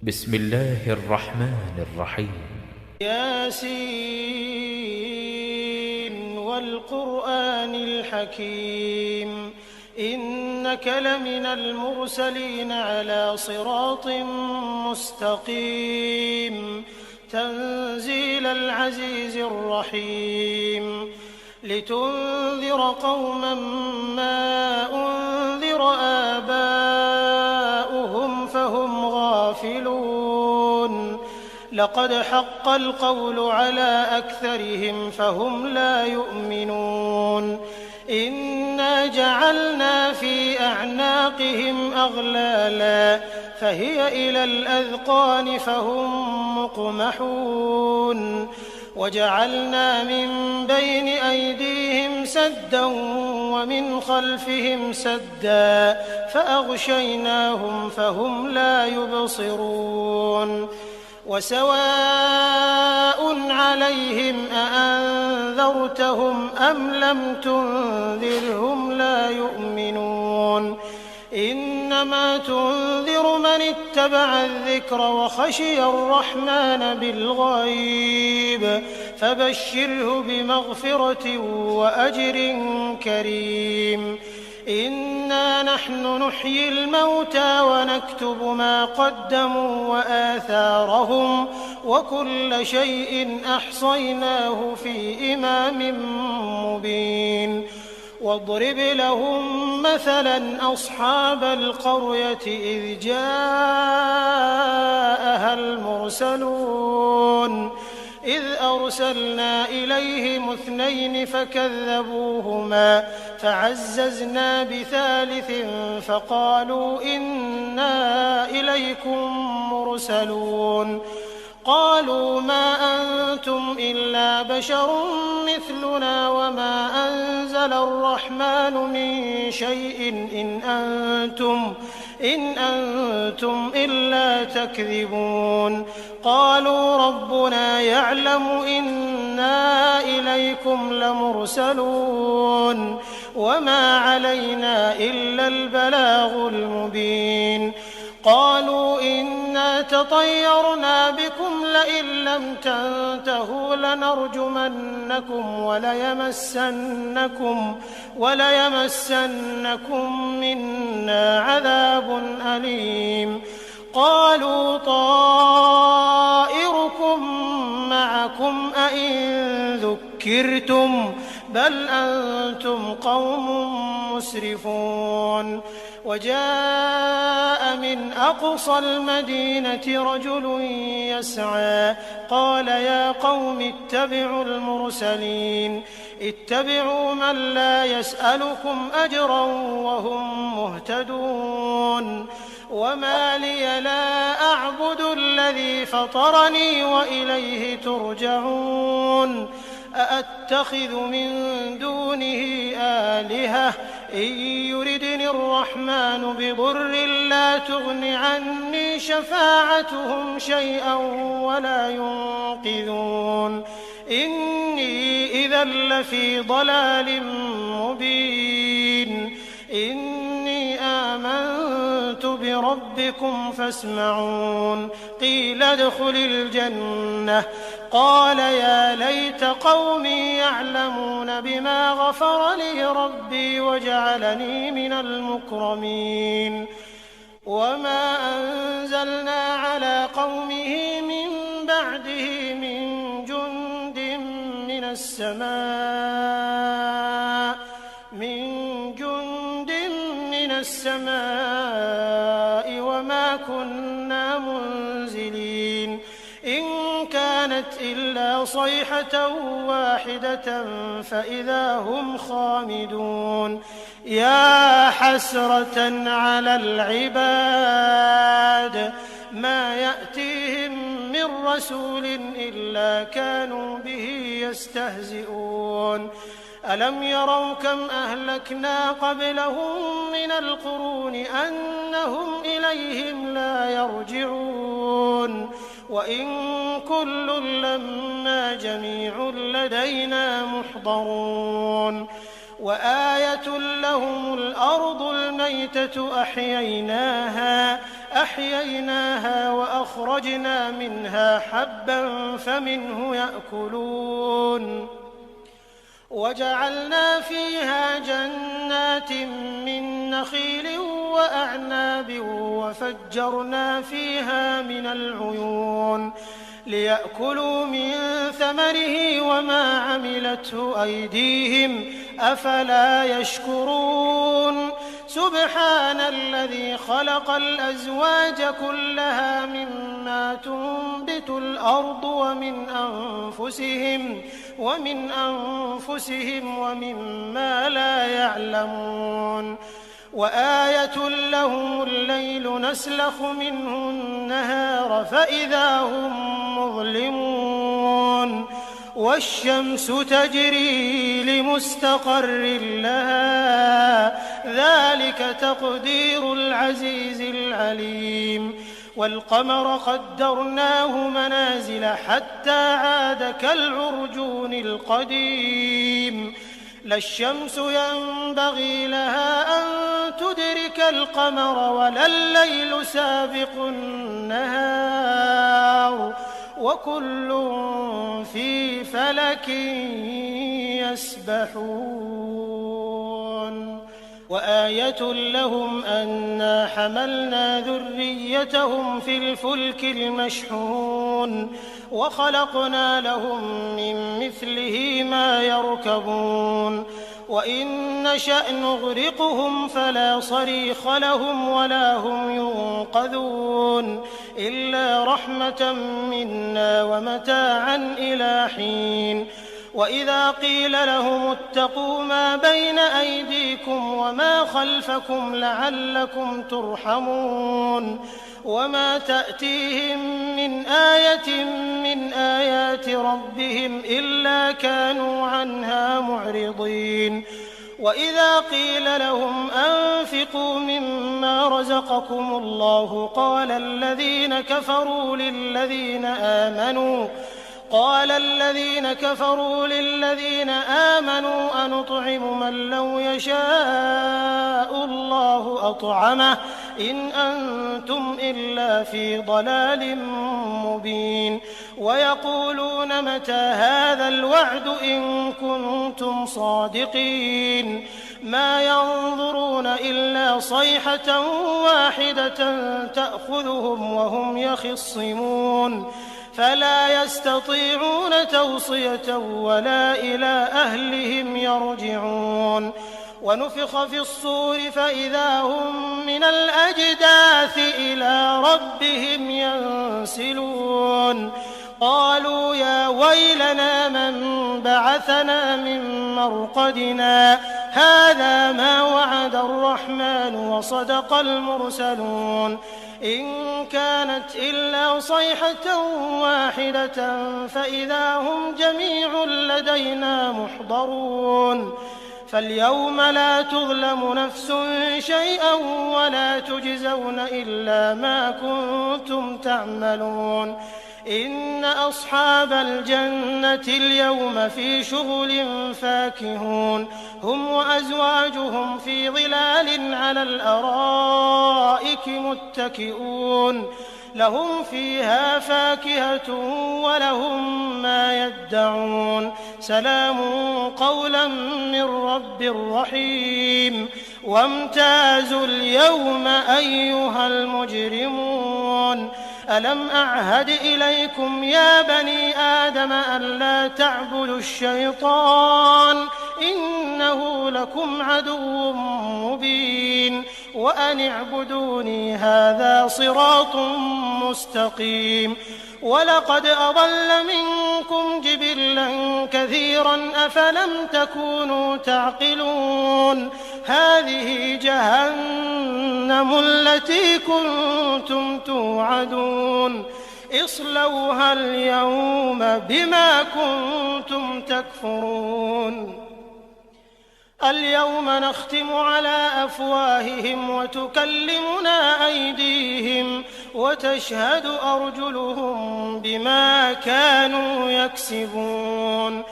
بسم الله الرحمن الرحيم. ياسين والقرآن الحكيم إنك لمن المرسلين على صراط مستقيم تنزيل العزيز الرحيم لتنذر قوما ما أنذر آباؤهم فهم غافلون لقد حق القول على أكثرهم فهم لا يؤمنون إنا جعلنا في أعناقهم أغلالا فهي إلى الأذقان فهم مقمحون وجعلنا من بين أيديهم سدا ومن خلفهم سدا فأغشيناهم فهم لا يبصرون وسواء عليهم أأنذرتهم أم لم تنذرهم لا يؤمنون إنما تنذر من اتبع الذكر وخشي الرحمن بالغيب فبشره بمغفرة وأجر كريم إنا نحن نحيي الموتى ونكتب ما قدموا وآثارهم وكل شيء أحصيناه في إمام مبين واضرب لهم مثلا أصحاب القرية إذ جاءها المرسلون إذ أرسلنا إليهم 2 فكذبوهما فعززنا بثالث فقالوا إنا إليكم مرسلون قالوا ما أنتم إلا بشر مثلنا وما أنزل الرحمن من شيء إن أنتم إلا تكذبون قالوا ربنا يعلم إنا إليكم لمرسلون وما علينا إلا البلاغ المبين قالوا إنا تطيرنا بكم لئن لم تنتهوا لنرجمنكم وليمسنكم منا عذاب أليم قالوا طائركم معكم أئن ذكرتم بل أنتم قوم مسرفون وجاء من أقصى المدينة رجل يسعى قال يا قوم اتبعوا المرسلين اتبعوا من لا يسألكم أجرا وهم مهتدون وما لي لا أعبد الذي فطرني وإليه ترجعون أأتخذ من دونه آلهة إن يردني الرحمن بضر لا تغن عني شفاعتهم شيئا ولا ينقذون إني إذا لفي ضلال مبين إني آمنت بربكم فاسمعون قيل ادخل الجنة قال يا ليت قومي يعلمون بما غفر لي ربي وجعلني من المكرمين وما أنزلنا على قومه من بعده من جند من السماء وما كنا منزلين إن كانت إلا صيحة واحدة فإذا هم خامدون يا حسرة على العباد ما يأتيهم من رسول إلا كانوا به يستهزئون ألم يروا كم أهلكنا قبلهم من القرون أنهم إليهم لا يرجعون وإن كل لما جميع لدينا محضرون وآية لهم الأرض الميتة أحييناها فأخرجنا منها حبا فمنه يأكلون وجعلنا فيها جنات من نخيل وأعناب وفجرنا فيها من العيون ليأكلوا من ثمره وما عملته أيديهم أفلا يشكرون سبحان الذي خلق الأزواج كلها مما تنبت الأرض ومن أنفسهم ومما لا يعلمون وآية لهم الليل نسلخ منه النهار فإذا هم مظلمون والشمس تجري لمستقر لها ذلك تقدير العزيز العليم والقمر قدرناه منازل حتى عاد كالعرجون القديم لا الشمس ينبغي لها أن تدرك القمر ولا الليل سابق النهار وكل في فلك يسبحون وآية لهم أنا حملنا ذريتهم في الفلك المشحون وخلقنا لهم من مثله ما يركبون وإن نشأ نغرقهم فلا صريخ لهم ولا هم ينقذون إلا رحمة منا ومتاعا إلى حين وإذا قيل لهم اتقوا ما بين أيديكم وما خلفكم لعلكم ترحمون وما تأتيهم من آية من آيات ربهم إلا كانوا عنها معرضين وإذا قيل لهم أنفقوا مما رزقكم الله قال الذين كفروا للذين آمنوا أنطعم من لو يشاء الله أطعمه إن أنتم إلا في ضلال مبين ويقولون متى هذا الوعد إن كنتم صادقين ما ينظرون إلا صيحة واحدة تأخذهم وهم يخصمون فلا يستطيعون توصية ولا إلى أهلهم يرجعون ونفخ في الصور فإذا هم من الأجداث إلى ربهم ينسلون قالوا يا ويلنا من بعثنا من مرقدنا هذا ما وعد الرحمن وصدق المرسلون إن كانت إلا صيحة واحدة فإذا هم جميع لدينا محضرون فاليوم لا تظلم نفس شيئا ولا تجزون إلا ما كنتم تعملون إن أصحاب الجنة اليوم في شغل فاكهون هم وأزواجهم في ظلال على الأرائك متكئون لهم فيها فاكهة ولهم ما يدعون سلام قولا من رب رحيم وامتازوا اليوم أيها المجرمون ألم أعهد إليكم يا بني آدم ألا تعبدوا الشيطان إنه لكم عدو مبين وأن اعبدوني هذا صراط مستقيم ولقد أضل منكم جبلا كثيرا أفلم تكونوا تعقلون هذه جهنم التي كنتم توعدون اصلوها اليوم بما كنتم تكفرون اليوم نختم على أفواههم وتكلمنا أيديهم وتشهد أرجلهم بما كانوا يكسبون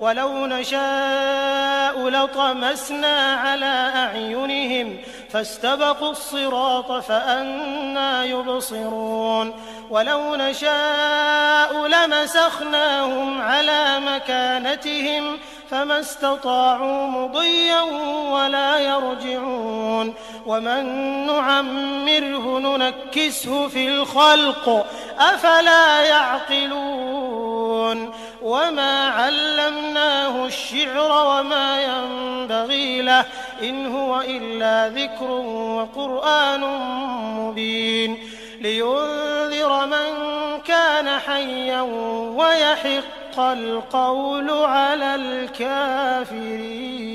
ولو نشاء لطمسنا على أعينهم فاستبقوا الصراط فأنى يبصرون ولو نشاء لمسخناهم على مكانتهم فما استطاعوا مضيا ولا يرجعون ومن نعمره ننكسه في الخلق أفلا يعقلون وما علمناه الشعر وما ينبغي له إن هو إلا ذكر وقرآن مبين لينذر من كان حيا ويحق القول على الكافرين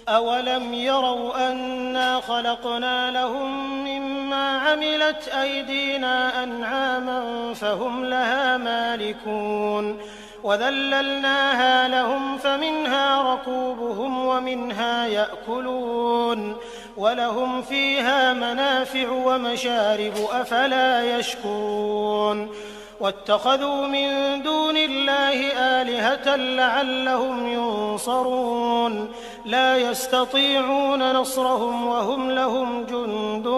أولم يروا أنا خلقنا لهم مما عملت أيدينا أنعاما فهم لها مالكون وذللناها لهم فمنها ركوبهم ومنها يأكلون ولهم فيها منافع ومشارب أفلا يشكرون واتخذوا من دون الله آلهة لعلهم ينصرون لا يستطيعون نصرهم وهم لهم جند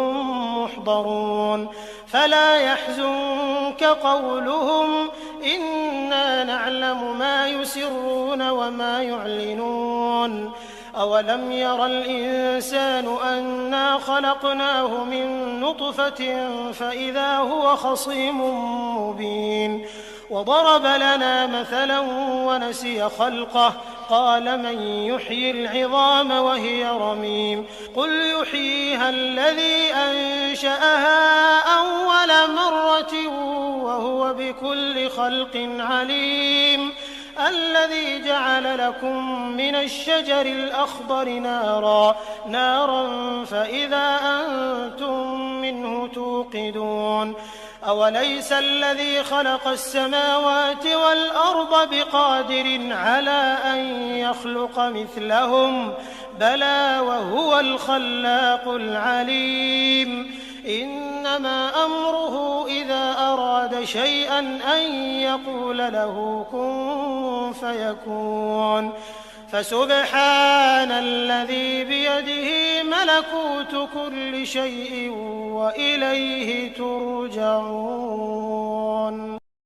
محضرون فلا يحزنك قولهم إنا نعلم ما يسرون وما يعلنون أولم ير الإنسان أنا خلقناه من نطفة فإذا هو خصيم مبين وضرب لنا مثلا ونسي خلقه قال من يحيي العظام وهي رميم قل يحييها الذي أنشأها أول مرة وهو بكل خلق عليم الذي جعل لكم من الشجر الأخضر نارا فإذا أنتم منه توقدون أوليس الذي خلق السماوات والأرض بقادر على أن يخلق مثلهم بلى وهو الخلاق العليم إنما أمره إذا أراد شيئا أن يقول له كن فيكون فسبحان الذي بيده ملكوت كل شيء وإليه ترجعون